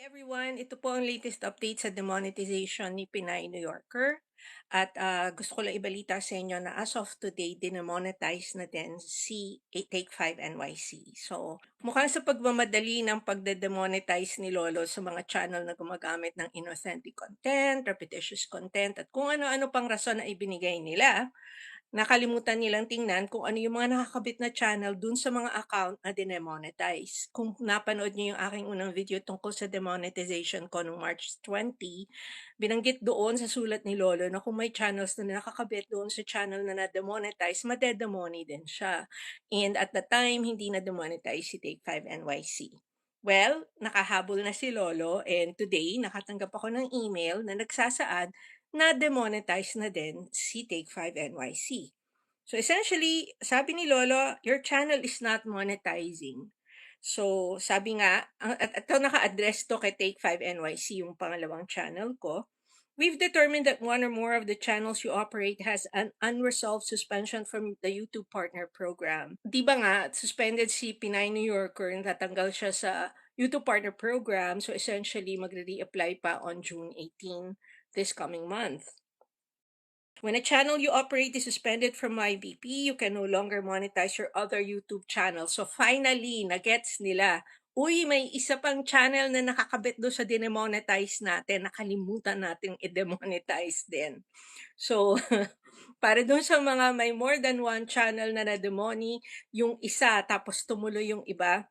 Everyone, ito po ang latest update sa demonetization ni Pinay New Yorker. At gusto ko lang ibalita sa inyo na as of today, dinemonetize na din si Take 5 NYC. So, mukhang sa pagmamadali ng pagde-demonetize ni Lolo sa mga channel na gumagamit ng inauthentic content, repetitious content, at kung ano-ano pang rason na ibinigay nila, nakalimutan nilang tingnan kung ano yung mga nakakabit na channel dun sa mga account na dinemonetize. Kung napanood niyo yung aking unang video tungkol sa demonetization ko noong March 20, binanggit doon sa sulat ni Lolo na kung may channels na nakakabit doon sa channel na na-demonetize, madedemoni din siya. And at the time, hindi na-demonetize si Take 5 NYC. Well, nakahabol na si Lolo and today nakatanggap ako ng email na nagsasaad na demonetize na din si Take 5 NYC. So essentially, sabi ni Lolo, your channel is not monetizing. So sabi nga, at ito naka-address to kay Take 5 NYC, yung pangalawang channel ko. We've determined that one or more of the channels you operate has an unresolved suspension from the YouTube Partner Program. Di ba nga, suspended si Pinay New Yorker, natatanggal siya sa YouTube Partner Program, so essentially magre-reapply pa on June 18 this coming month. When a channel you operate is suspended from YBP, you can no longer monetize your other YouTube channel. So finally, nagets nila. Uy, may isa pang channel na nakakabit doon sa dinemonetize natin. Nakalimutan natin i-demonetize din. So, para doon sa mga may more than one channel na na-demoni, yung isa tapos tumuloy yung iba,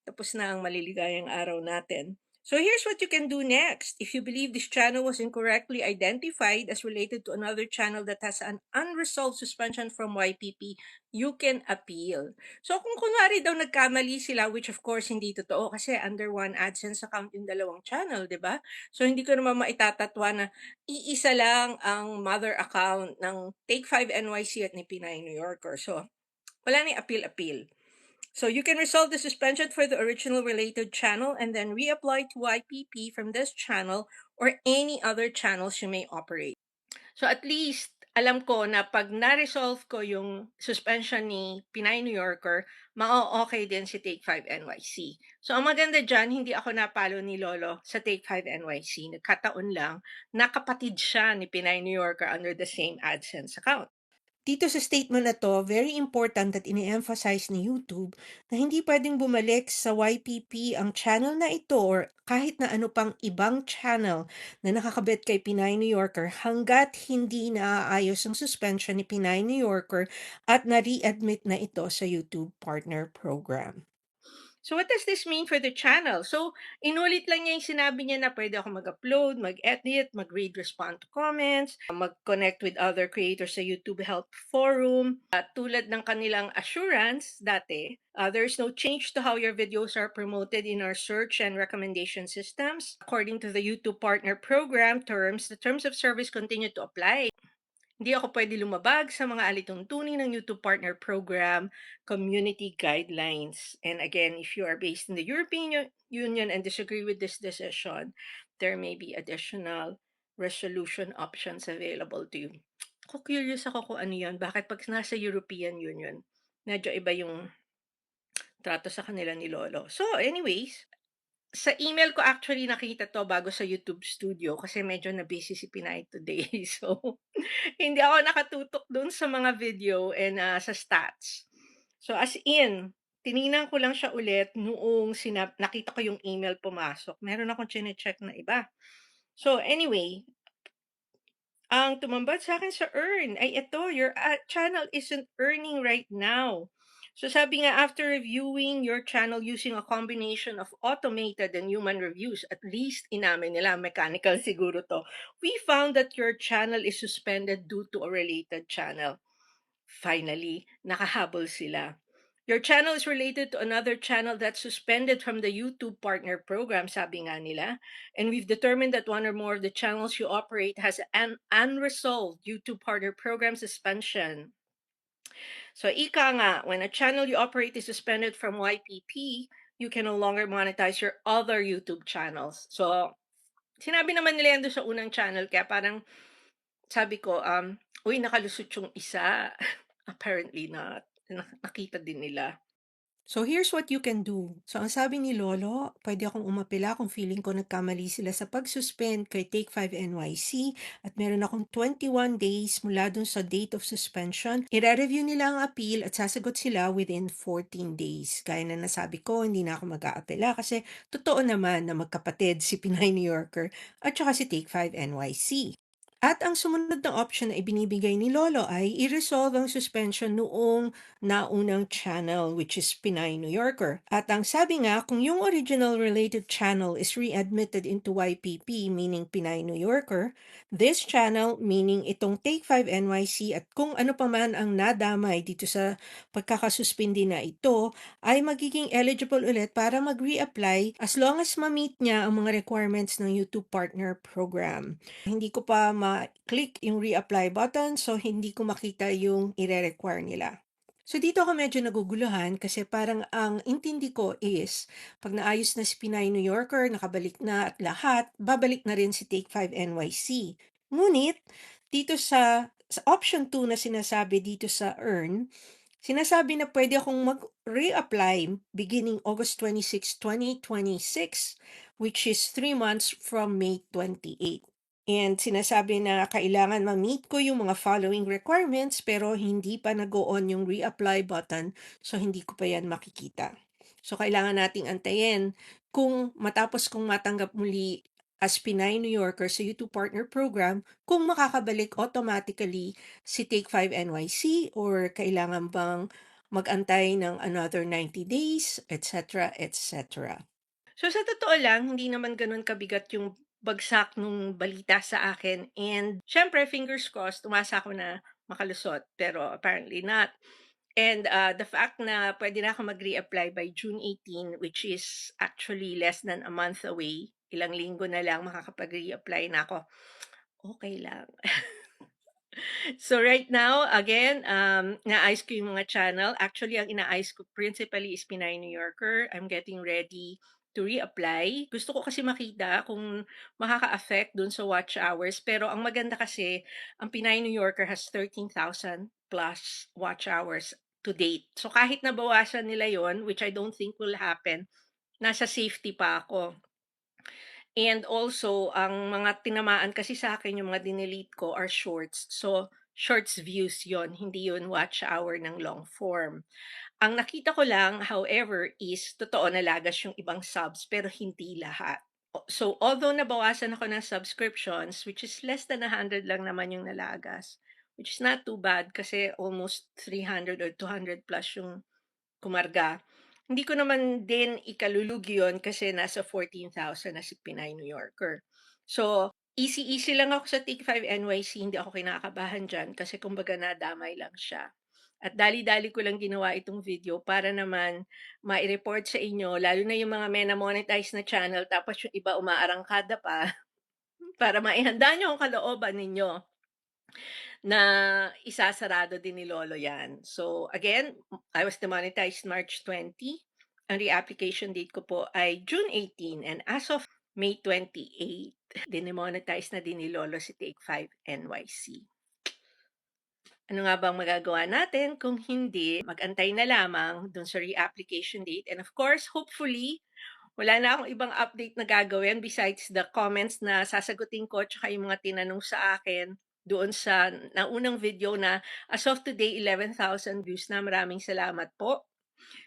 tapos na ang maliligayang araw natin. So here's what you can do next. If you believe this channel was incorrectly identified as related to another channel that has an unresolved suspension from YPP, you can appeal. So kung kunwari daw nagkamali sila, which of course hindi totoo kasi under one AdSense account yung dalawang channel, di ba? So hindi ko naman maitatatwa na iisa lang ang mother account ng Take 5 NYC at ni Pinay New Yorker. So wala ni appeal. So you can resolve the suspension for the original related channel and then reapply to YPP from this channel or any other channels you may operate. So at least alam ko na pag na-resolve ko yung suspension ni Pinay New Yorker, ma-okay din si Take 5 NYC. So ang maganda dyan, hindi ako napalo ni Lolo sa Take 5 NYC. Nagkataon lang na kapatid siya ni Pinay New Yorker under the same AdSense account. Dito sa statement na 'to, very important at ini-emphasize ni YouTube na hindi pwedeng bumalik sa YPP ang channel na ito or kahit na ano pang ibang channel na nakakabit kay Pinay New Yorker hangga't hindi naaayos ang suspension ni Pinay New Yorker at na-readmit na ito sa YouTube Partner Program. So what does this mean for the channel? So inulit lang niya yung sinabi niya na pwede ako mag-upload, mag-edit, mag-read, respond to comments, mag-connect with other creators sa YouTube Help Forum. Tulad ng kanilang assurance dati, there's no change to how your videos are promoted in our search and recommendation systems. According to the YouTube Partner Program terms, the terms of service continue to apply. Hindi ako pwede lumabag sa mga alituntunin ng YouTube Partner Program community guidelines. And again, if you are based in the European Union and disagree with this decision, there may be additional resolution options available to you. Ako curious ako kung ano yun. Bakit pag nasa European Union, medyo iba yung trato sa kanila ni Lolo. So anyways, sa email ko actually nakita 'to bago sa YouTube Studio kasi medyo na-busy si Pinay today. So, hindi ako nakatutok dun sa mga video and, sa stats. So, as in, tiningnan ko lang siya ulit noong nakita ko yung email pumasok. Meron akong chine-check na iba. So, anyway, ang tumambad sa akin sa earn ay ito, your channel isn't earning right now. So sabi nga, after reviewing your channel using a combination of automated and human reviews, at least inamin nila, mechanical siguro to, we found that your channel is suspended due to a related channel. Finally, nakahabol sila. Your channel is related to another channel that's suspended from the YouTube Partner Program, sabi nga nila. And we've determined that one or more of the channels you operate has an unresolved YouTube Partner Program suspension. So ika nga, when a channel you operate is suspended from YPP, you can no longer monetize your other YouTube channels. So, sinabi naman nila yan doon sa unang channel, kaya parang sabi ko, uy, nakalusot yung isa. Apparently not. Nakita din nila. So here's what you can do. So ang sabi ni Lolo, pwede akong umapela kung feeling ko nagkamali sila sa pag-suspend kay Take 5 NYC at meron akong 21 days mula dun sa date of suspension. I-review nila ang appeal at sasagot sila within 14 days. Gaya na nasabi ko, hindi na ako mag-aapela kasi totoo naman na magkapatid si Pinay New Yorker at saka si Take 5 NYC. At ang sumunod na option na ibinibigay ni Lolo ay i-resolve ang suspension noong naunang channel, which is Pinay New Yorker. At ang sabi nga, kung yung original related channel is readmitted into YPP, meaning Pinay New Yorker, this channel, meaning itong Take 5 NYC at kung ano pa man ang nadamay dito sa pagkakasuspindi na ito, ay magiging eligible ulit para mag-reapply as long as ma-meet niya ang mga requirements ng YouTube Partner Program. Hindi ko pa ma-click yung reapply button, so hindi ko makita yung ire-require nila. So dito ako medyo naguguluhan kasi parang ang intindi ko is pag naayos na si Pinay New Yorker, nakabalik na at lahat, babalik na rin si Take 5 NYC. Ngunit dito sa option 2 na sinasabi dito sa earn, sinasabi na pwede akong mag-reapply beginning August 26, 2026, which is 3 months from May 28. And sinasabi na kailangan ma-meet ko yung mga following requirements pero hindi pa nag-o-on yung reapply button, so hindi ko pa yan makikita. So kailangan nating antayin kung matapos kong matanggap muli as Pinay New Yorker sa YouTube Partner Program, kung makakabalik automatically si Take 5 NYC or kailangan bang mag-antay ng another 90 days, etc., etc. So sa totoo lang, hindi naman gano'n kabigat yung bagsak nung balita sa akin and siyempre fingers crossed umasa ako na makalusot pero apparently not. And the fact na pwede na ako mag-reapply by June 18, which is actually less than a month away, ilang linggo na lang makakapag-reapply na ako, okay lang. So right now, again, inaayos ko yung mga channel. Actually, ang inaayos ko principally is Pinay New Yorker. I'm getting ready to reapply. Gusto ko kasi makita kung makaka-affect dun sa watch hours. Pero ang maganda kasi, ang Pinay New Yorker has 13,000 plus watch hours to date. So kahit nabawasan nila yon, which I don't think will happen, nasa safety pa ako. And also, ang mga tinamaan kasi sa akin, yung mga dinelete ko are shorts. So, shorts views yon, hindi yun watch hour ng long form. Ang nakita ko lang, however, is totoo nalagas yung ibang subs, pero hindi lahat. So, although nabawasan ako ng subscriptions, which is less than 100 lang naman yung nalagas, which is not too bad kasi almost 300 or 200 plus yung kumarga. Hindi ko naman din ikalulugi yun kasi nasa 14,000 na si Pinay New Yorker. So, easy-easy lang ako sa Take 5 NYC, hindi ako kinakabahan dyan kasi kumbaga nadamay lang siya. At dali-dali ko lang ginawa itong video para naman ma-report sa inyo, lalo na yung mga mena-monetize na channel tapos yung iba umaarangkada pa para maihanda nyo ang kalooban ninyo na isasarado din ni Lolo yan. So again, I was demonetized March 20. Ang reapplication date ko po ay June 18 and as of May 28, dinemonetize na din ni Lolo si Take 5 NYC. Ano nga bang magagawa natin kung hindi mag-antay na lamang dun sa reapplication date and of course, hopefully, wala na akong ibang update na gagawin besides the comments na sasagutin ko tsaka yung mga tinanong sa akin doon sa naunang video na as of today, 11,000 views na. Maraming salamat po.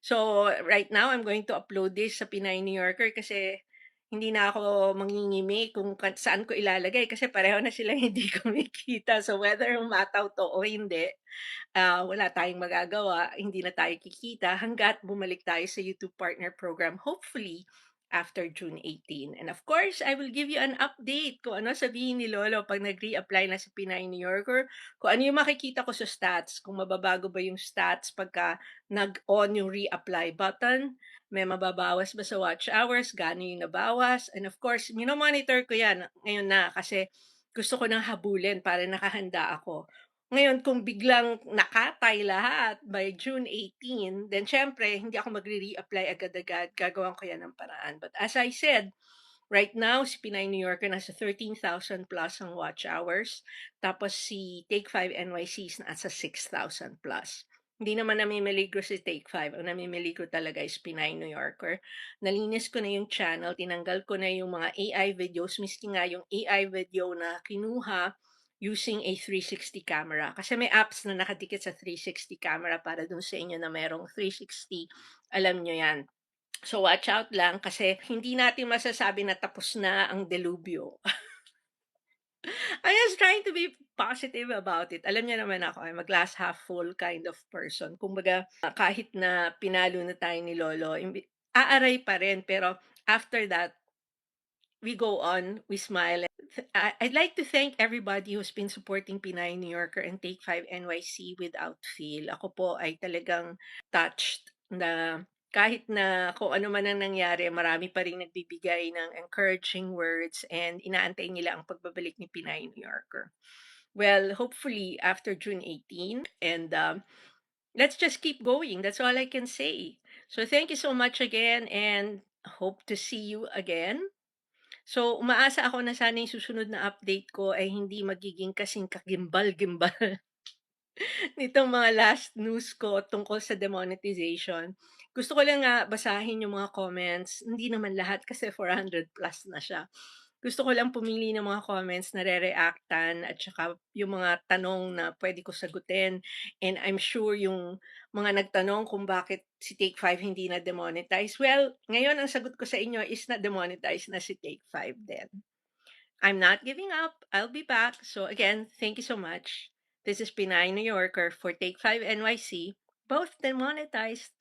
So right now, I'm going to upload this sa Pinay New Yorker kasi hindi na ako mangingimi kung saan ko ilalagay kasi pareho na silang hindi kumikita. So whether umataw to o hindi, wala tayong magagawa, hindi na tayo kikita hangga't bumalik tayo sa YouTube Partner Program, hopefully after June 18. And of course, I will give you an update kung ano sabihin ni Lolo pag nag-reapply na si Pinay New Yorker, kung ano yung makikita ko sa stats, kung mababago ba yung stats pagka nag-on yung reapply button, may mababawas ba sa watch hours, gaano yung nabawas, and of course, monitor ko yan ngayon na kasi gusto ko nang habulin para nakahanda ako. Ngayon kung biglang nakatay lahat by June 18, then siyempre hindi ako magre-reapply agad-agad, gagawan ko yan ng paraan. But as I said, right now si Pinay New Yorker nasa 13,000 plus ang watch hours, tapos si Take 5 NYC is nasa 6,000 plus. Hindi naman namimiligro si Take Five, ang namimiligro talaga is Pinay New Yorker. Nalinis ko na yung channel, tinanggal ko na yung mga AI videos, miski nga yung AI video na kinuha using a 360 camera. Kasi may apps na nakadikit sa 360 camera para dun sa inyo na merong 360, alam nyo yan. So watch out lang kasi hindi natin masasabi na tapos na ang delubyo. I was trying to be positive about it. Alam niya naman ako, I'm a glass half full kind of person. Kumbaga, kahit na pinalo na tayo ni Lolo, aaray pa rin. Pero after that, we go on, we smile. I'd like to thank everybody who's been supporting Pinay New Yorker and Take 5 NYC without fail. Ako po ay talagang touched na kahit na kung ano man ang nangyari, marami pa rin nagbibigay ng encouraging words and inaantay nila ang pagbabalik ni Pinay New Yorker. Well, hopefully after June 18 and let's just keep going. That's all I can say. So thank you so much again and hope to see you again. So, umaasa ako na sana yung susunod na update ko ay hindi magiging kasing kagimbal-gimbal nitong mga last news ko tungkol sa demonetization. Gusto ko lang nga basahin yung mga comments. Hindi naman lahat kasi 400 plus na siya. Gusto ko lang pumili ng mga comments na re-reactan at saka yung mga tanong na pwede ko sagutin. And I'm sure yung mga nagtanong kung bakit si Take 5 hindi na demonetize. Well, ngayon ang sagot ko sa inyo is na demonetize na si Take 5 din. I'm not giving up. I'll be back. So again, thank you so much. This is Pinay New Yorker for Take 5 NYC, both demonetized.